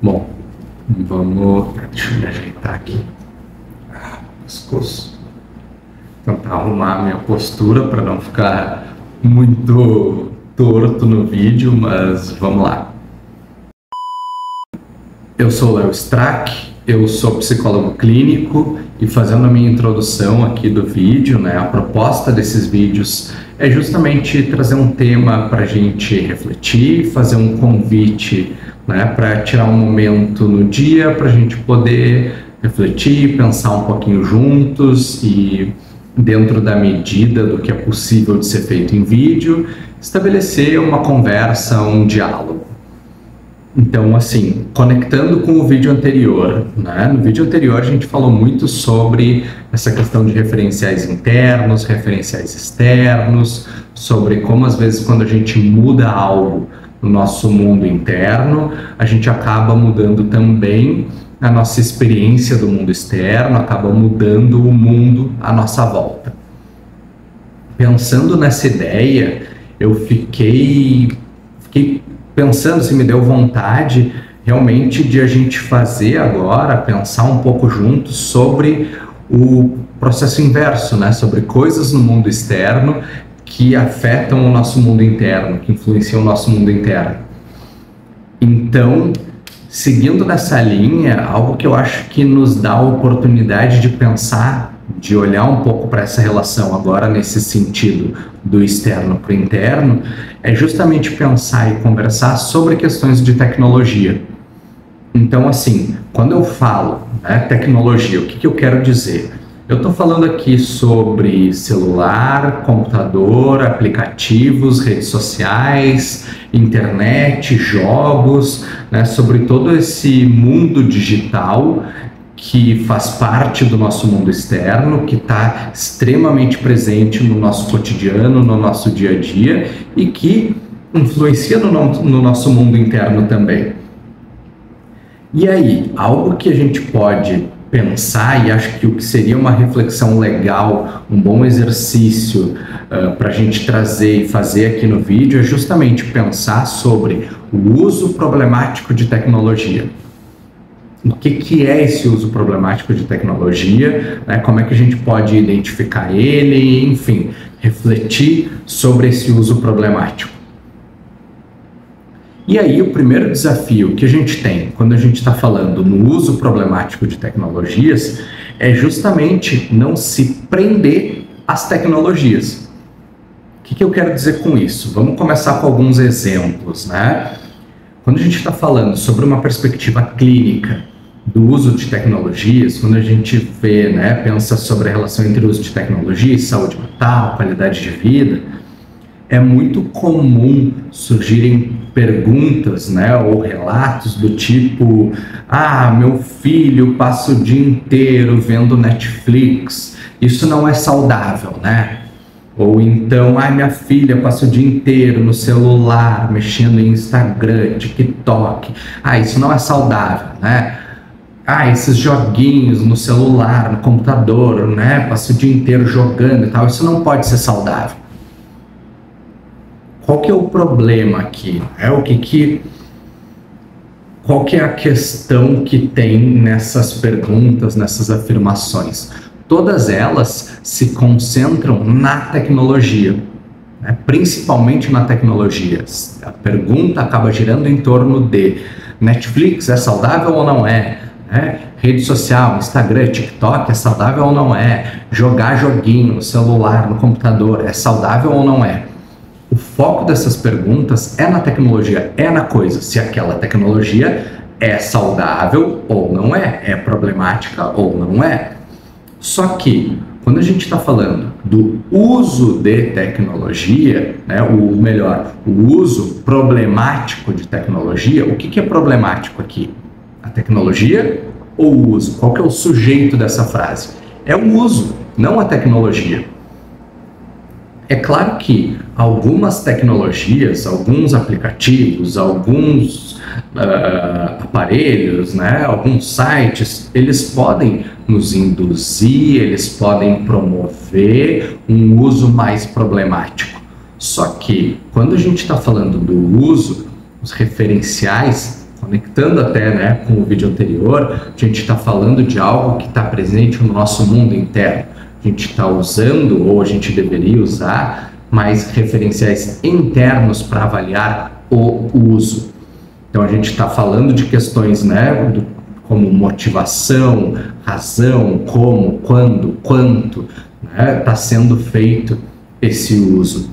Bom, vamos... Deixa eu me ajeitar aqui. Pescoço. Tentar arrumar a minha postura para não ficar muito torto no vídeo, mas vamos lá. Eu sou o Léo Strack, eu sou psicólogo clínico e fazendo a minha introdução aqui do vídeo, né, a proposta desses vídeos é justamente trazer um tema para a gente refletir, fazer um convite, né, para tirar um momento no dia para a gente poder refletir, pensar um pouquinho juntos e, dentro da medida do que é possível de ser feito em vídeo, estabelecer uma conversa, um diálogo. Então, assim, conectando com o vídeo anterior, né? No vídeo anterior a gente falou muito sobre essa questão de referenciais internos, referenciais externos, sobre como às vezes quando a gente muda algo no nosso mundo interno, a gente acaba mudando também a nossa experiência do mundo externo, acaba mudando o mundo à nossa volta. Pensando nessa ideia, eu fiquei pensando, se me deu vontade realmente de a gente fazer agora, pensar um pouco juntos sobre o processo inverso, né? Sobre coisas no mundo externo que afetam o nosso mundo interno, que influenciam o nosso mundo interno. Então, seguindo nessa linha, algo que eu acho que nos dá a oportunidade de pensar, de olhar um pouco para essa relação agora nesse sentido do externo para o interno, é justamente pensar e conversar sobre questões de tecnologia. Então, assim, quando eu falo, né, tecnologia, o que eu quero dizer? Eu estou falando aqui sobre celular, computador, aplicativos, redes sociais, internet, jogos, né, sobre todo esse mundo digital que faz parte do nosso mundo externo, que está extremamente presente no nosso cotidiano, no nosso dia a dia e que influencia no nosso mundo interno também. E aí, algo que a gente pode pensar, e acho que o que seria uma reflexão legal, um bom exercício para a gente trazer e fazer aqui no vídeo, é justamente pensar sobre o uso problemático de tecnologia. O que é esse uso problemático de tecnologia, né? Como é que a gente pode identificar ele, enfim, refletir sobre esse uso problemático. E aí o primeiro desafio que a gente tem quando a gente está falando no uso problemático de tecnologias é justamente não se prender às tecnologias. O que eu quero dizer com isso? Vamos começar com alguns exemplos, né? Quando a gente está falando sobre uma perspectiva clínica do uso de tecnologias, quando a gente vê, né, pensa sobre a relação entre o uso de tecnologia e saúde mental, qualidade de vida, é muito comum surgirem perguntas, né, ou relatos do tipo: ah, meu filho passa o dia inteiro vendo Netflix, isso não é saudável, né? Ou então, ah, minha filha passa o dia inteiro no celular, mexendo em Instagram, TikTok, ah, isso não é saudável, né? Ah, esses joguinhos no celular, no computador, né, passa o dia inteiro jogando e tal, isso não pode ser saudável. Qual que é o problema aqui? Qual que é a questão que tem nessas perguntas, nessas afirmações? Todas elas se concentram na tecnologia, né? Principalmente na tecnologia. A pergunta acaba girando em torno de: Netflix é saudável ou não é? Rede social, Instagram, TikTok é saudável ou não é? Jogar joguinho no celular, no computador, é saudável ou não é? O foco dessas perguntas é na tecnologia, é na coisa, se aquela tecnologia é saudável ou não é problemática ou não é. Só que, quando a gente está falando do uso de tecnologia, né, o uso problemático de tecnologia, o que é problemático aqui? A tecnologia ou o uso? Qual que é o sujeito dessa frase? É o uso, não a tecnologia. É claro que algumas tecnologias, alguns aplicativos, alguns aparelhos, né, alguns sites, eles podem nos induzir, eles podem promover um uso mais problemático. Só que, quando a gente está falando do uso, os referenciais conectando até, né, com o vídeo anterior, a gente está falando de algo que está presente no nosso mundo interno. A gente está usando, ou a gente deveria usar, mais referenciais internos para avaliar o uso. Então a gente está falando de questões, né, como motivação, razão, como, quando, quanto, né, está sendo feito esse uso.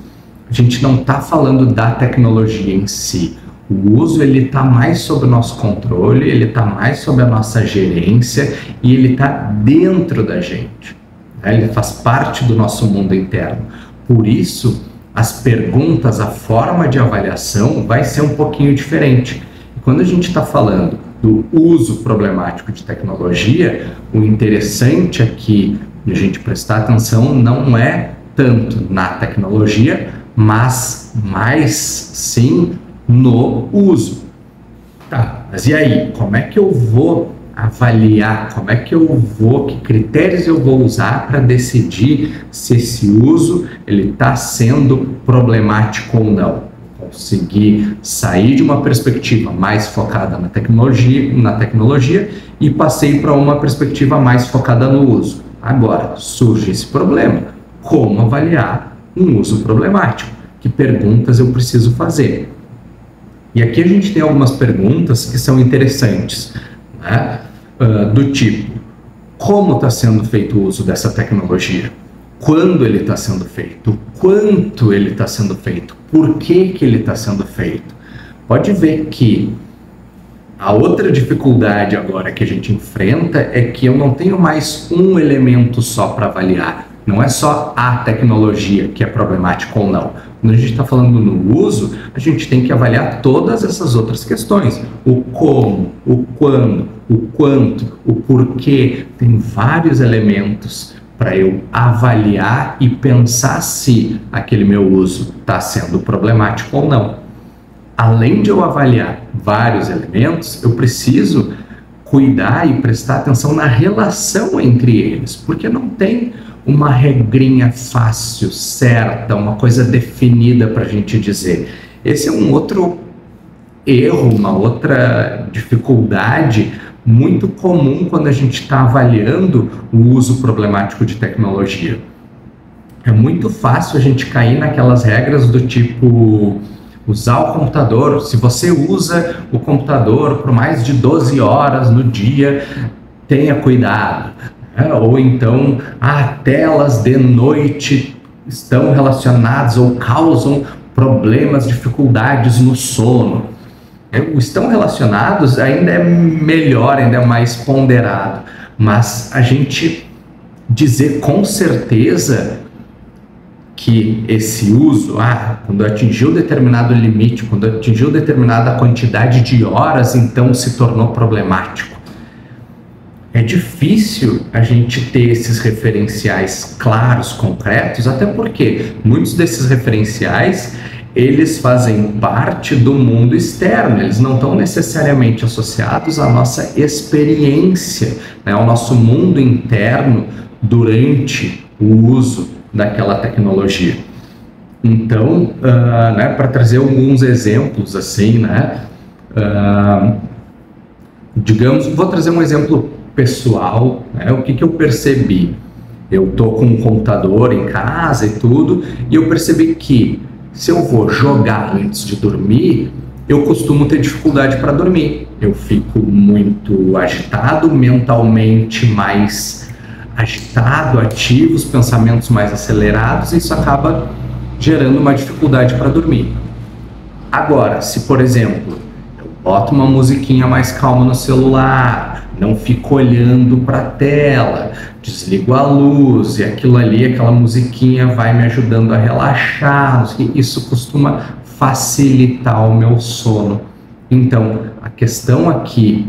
A gente não está falando da tecnologia em si. O uso ele está mais sob o nosso controle, ele está mais sob a nossa gerência e ele está dentro da gente. Né? Ele faz parte do nosso mundo interno. Por isso, as perguntas, a forma de avaliação vai ser um pouquinho diferente. E quando a gente está falando do uso problemático de tecnologia, o interessante aqui de a gente prestar atenção não é tanto na tecnologia, mas mais sim no uso. Tá, mas e aí? Como é que eu vou avaliar? Como é que eu vou, que critérios eu vou usar para decidir se esse uso ele está sendo problemático ou não? Conseguir sair de uma perspectiva mais focada na tecnologia e passei para uma perspectiva mais focada no uso. Agora, surge esse problema. Como avaliar um uso problemático? Que perguntas eu preciso fazer? E aqui a gente tem algumas perguntas que são interessantes, né? Do tipo, como está sendo feito o uso dessa tecnologia? Quando ele está sendo feito? Quanto ele está sendo feito? Por que ele está sendo feito? Pode ver que a outra dificuldade agora que a gente enfrenta é que eu não tenho mais um elemento só para avaliar. Não é só a tecnologia que é problemática ou não. Quando a gente está falando no uso, a gente tem que avaliar todas essas outras questões. O como, o quando, o quanto, o porquê. Tem vários elementos para eu avaliar e pensar se aquele meu uso está sendo problemático ou não. Além de eu avaliar vários elementos, eu preciso cuidar e prestar atenção na relação entre eles, porque não tem uma regrinha fácil, certa, uma coisa definida para a gente dizer. Esse é um outro erro, uma outra dificuldade muito comum quando a gente está avaliando o uso problemático de tecnologia. É muito fácil a gente cair naquelas regras do tipo usar o computador. Se você usa o computador por mais de 12 horas no dia, tenha cuidado. Ou então, telas de noite estão relacionadas ou causam problemas, dificuldades no sono. Estão relacionados ainda é melhor, ainda é mais ponderado, mas a gente dizer com certeza que esse uso, quando atingiu determinado limite, quando atingiu determinada quantidade de horas, então se tornou problemático. É difícil a gente ter esses referenciais claros, concretos, até porque muitos desses referenciais eles fazem parte do mundo externo, eles não estão necessariamente associados à nossa experiência, né, ao nosso mundo interno durante o uso daquela tecnologia. Então, né, para trazer alguns exemplos assim, né, digamos, vou trazer um exemplo pessoal, né, o que eu percebi. Eu tô com um computador em casa e tudo, e eu percebi que se eu vou jogar antes de dormir, eu costumo ter dificuldade para dormir. Eu fico muito agitado, mentalmente mais agitado, ativo, os pensamentos mais acelerados, e isso acaba gerando uma dificuldade para dormir. Agora, se por exemplo, eu boto uma musiquinha mais calma no celular, não fico olhando para a tela, desligo a luz e aquilo ali, aquela musiquinha vai me ajudando a relaxar, isso costuma facilitar o meu sono. Então, a questão aqui,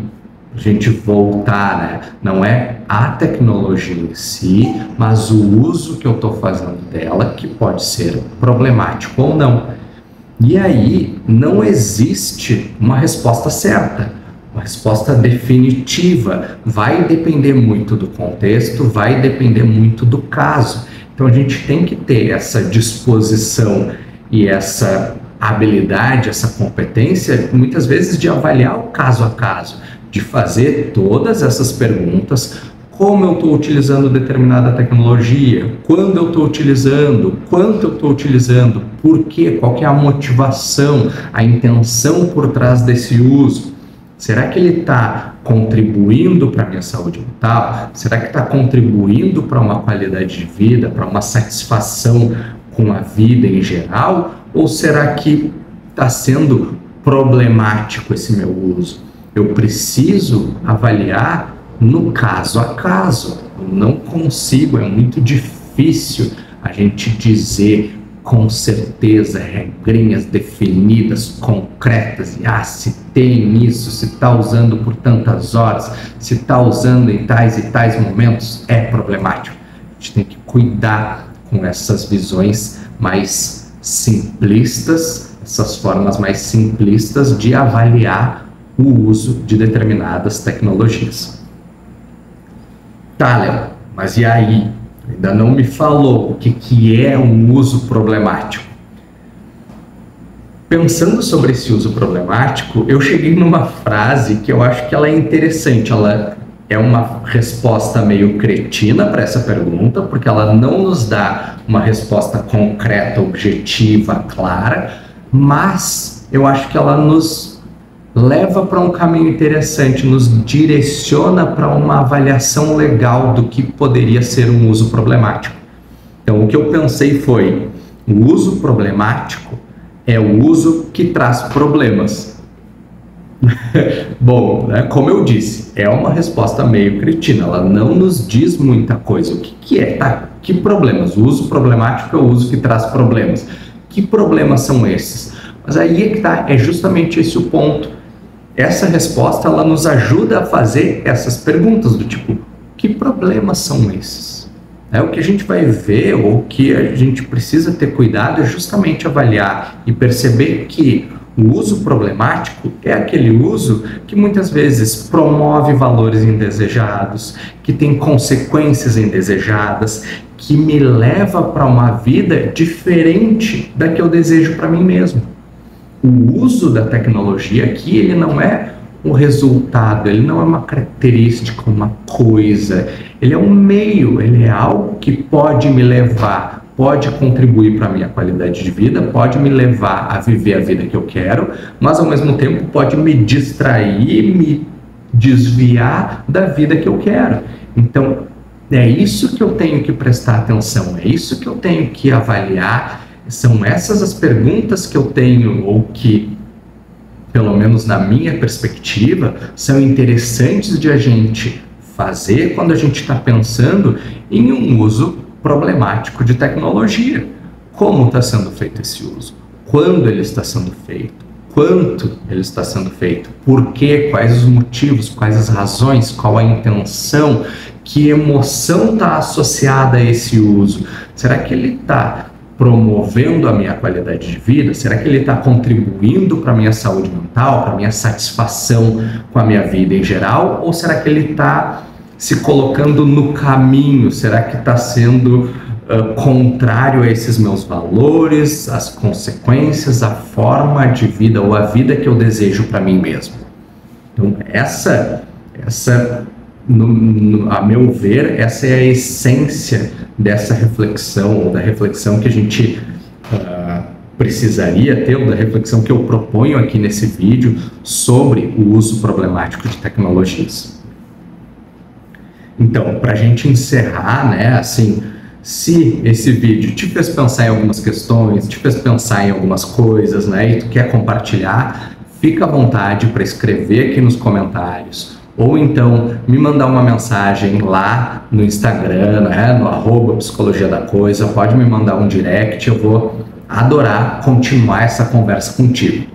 a gente voltar, né, não é a tecnologia em si, mas o uso que eu estou fazendo dela, que pode ser problemático ou não. E aí, não existe uma resposta certa. Uma resposta definitiva, vai depender muito do contexto, vai depender muito do caso. Então a gente tem que ter essa disposição e essa habilidade, essa competência, muitas vezes de avaliar o caso a caso, de fazer todas essas perguntas: como eu estou utilizando determinada tecnologia, quando eu estou utilizando, quanto eu estou utilizando, por quê, qual que é a motivação, a intenção por trás desse uso. Será que ele está contribuindo para a minha saúde mental? Será que está contribuindo para uma qualidade de vida, para uma satisfação com a vida em geral? Ou será que está sendo problemático esse meu uso? Eu preciso avaliar no caso a caso. Eu não consigo, é muito difícil a gente dizer com certeza, regrinhas definidas, concretas, e se tem isso, se está usando por tantas horas, se está usando em tais e tais momentos, é problemático. A gente tem que cuidar com essas visões mais simplistas, essas formas mais simplistas de avaliar o uso de determinadas tecnologias. Tá, Léo, mas e aí? Ainda não me falou o que é um uso problemático. Pensando sobre esse uso problemático, eu cheguei numa frase que eu acho que ela é interessante. Ela é uma resposta meio cretina para essa pergunta, porque ela não nos dá uma resposta concreta, objetiva, clara, mas eu acho que ela nos leva para um caminho interessante, nos direciona para uma avaliação legal do que poderia ser um uso problemático. Então, o que eu pensei foi: o uso problemático é o uso que traz problemas. Bom, né, como eu disse, é uma resposta meio cretina, ela não nos diz muita coisa. O que é? Tá? Que problemas? O uso problemático é o uso que traz problemas. Que problemas são esses? Mas aí é que tá, é justamente esse o ponto. Essa resposta, ela nos ajuda a fazer essas perguntas do tipo: que problemas são esses? O que a gente vai ver, ou o que a gente precisa ter cuidado, é justamente avaliar e perceber que o uso problemático é aquele uso que muitas vezes promove valores indesejados, que tem consequências indesejadas, que me leva para uma vida diferente da que eu desejo para mim mesmo. O uso da tecnologia aqui, ele não é um resultado, ele não é uma característica, uma coisa, ele é um meio, ele é algo que pode me levar, pode contribuir para a minha qualidade de vida, pode me levar a viver a vida que eu quero, mas ao mesmo tempo pode me distrair, me desviar da vida que eu quero. Então, é isso que eu tenho que prestar atenção, é isso que eu tenho que avaliar. São essas as perguntas que eu tenho, ou que, pelo menos na minha perspectiva, são interessantes de a gente fazer quando a gente está pensando em um uso problemático de tecnologia. Como está sendo feito esse uso? Quando ele está sendo feito? Quanto ele está sendo feito? Por quê? Quais os motivos? Quais as razões? Qual a intenção? Que emoção está associada a esse uso? Será que ele está promovendo a minha qualidade de vida? Será que ele está contribuindo para a minha saúde mental, para a minha satisfação com a minha vida em geral? Ou será que ele está se colocando no caminho? Será que está sendo contrário a esses meus valores, as consequências, a forma de vida ou a vida que eu desejo para mim mesmo? Então, a meu ver, essa é a essência dessa reflexão, ou da reflexão que a gente precisaria ter, ou da reflexão que eu proponho aqui nesse vídeo sobre o uso problemático de tecnologias. Então, para a gente encerrar, né, assim, se esse vídeo te fez pensar em algumas questões, te fez pensar em algumas coisas, né, e tu quer compartilhar, fica à vontade para escrever aqui nos comentários, ou então me mandar uma mensagem lá no Instagram, né, no @psicologia da coisa, pode me mandar um direct, eu vou adorar continuar essa conversa contigo.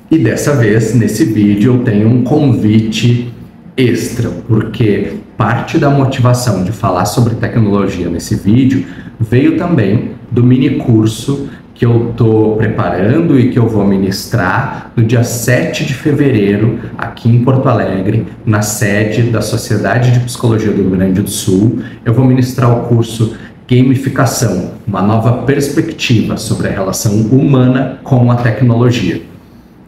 E dessa vez, nesse vídeo, eu tenho um convite extra, porque parte da motivação de falar sobre tecnologia nesse vídeo veio também do mini curso que eu estou preparando e que eu vou ministrar no dia 7 de fevereiro, aqui em Porto Alegre, na sede da Sociedade de Psicologia do Rio Grande do Sul. Eu vou ministrar o curso Gamificação, uma nova perspectiva sobre a relação humana com a tecnologia.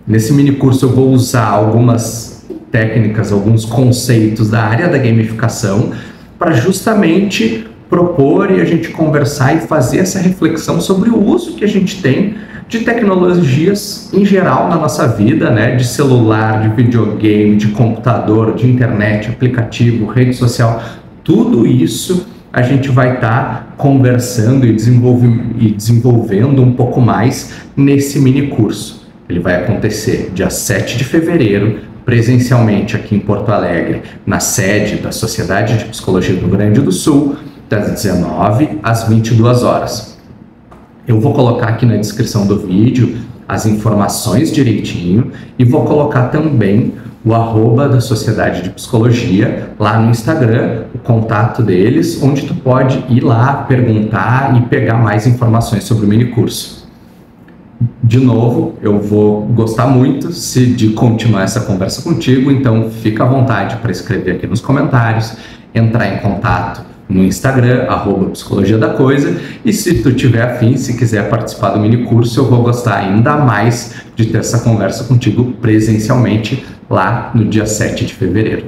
Nesse mini curso eu vou usar algumas técnicas, alguns conceitos da área da gamificação para justamente propor e a gente conversar e fazer essa reflexão sobre o uso que a gente tem de tecnologias em geral na nossa vida, né? De celular, de videogame, de computador, de internet, aplicativo, rede social, tudo isso a gente vai estar conversando e desenvolvendo um pouco mais nesse mini curso. Ele vai acontecer dia 7 de fevereiro, presencialmente aqui em Porto Alegre, na sede da Sociedade de Psicologia do Rio Grande do Sul, das 19 às 22 horas. Eu vou colocar aqui na descrição do vídeo as informações direitinho e vou colocar também o @ da Sociedade de Psicologia lá no Instagram, o contato deles, onde tu pode ir lá, perguntar e pegar mais informações sobre o mini curso. De novo, eu vou gostar muito de continuar essa conversa contigo, então fica à vontade para escrever aqui nos comentários, entrar em contato no Instagram, @Psicologia da Coisa, e se tu tiver afim, se quiser participar do mini curso, eu vou gostar ainda mais de ter essa conversa contigo presencialmente lá no dia 7 de fevereiro.